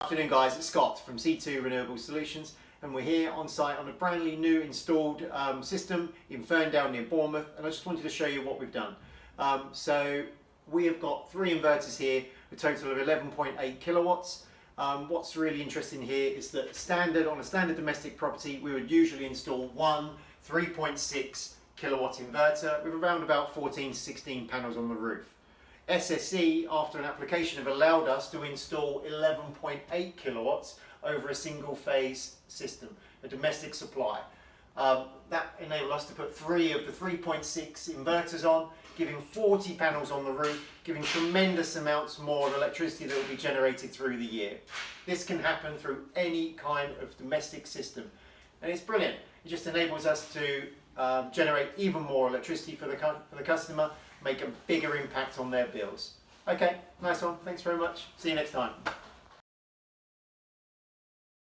Afternoon guys, it's Scott from C2 Renewable Solutions, and we're here on site on a brand new installed system in Ferndale near Bournemouth, and I just wanted to show you what we've done. So we have got 3 inverters here, a total of 11.8 kilowatts. What's really interesting here is that on a standard domestic property we would usually install one 3.6 kilowatt inverter with around about 14 to 16 panels on the roof. SSE, after an application, have allowed us to install 11.8 kilowatts over a single phase system, a domestic supply. That enabled us to put 3 of the 3.6 inverters on, giving 40 panels on the roof, giving tremendous amounts more of electricity that will be generated through the year. This can happen through any kind of domestic system, and it's brilliant. It just enables us to generate even more electricity for the customer, make a bigger impact on their bills. Okay, nice one. Thanks very much. See you next time.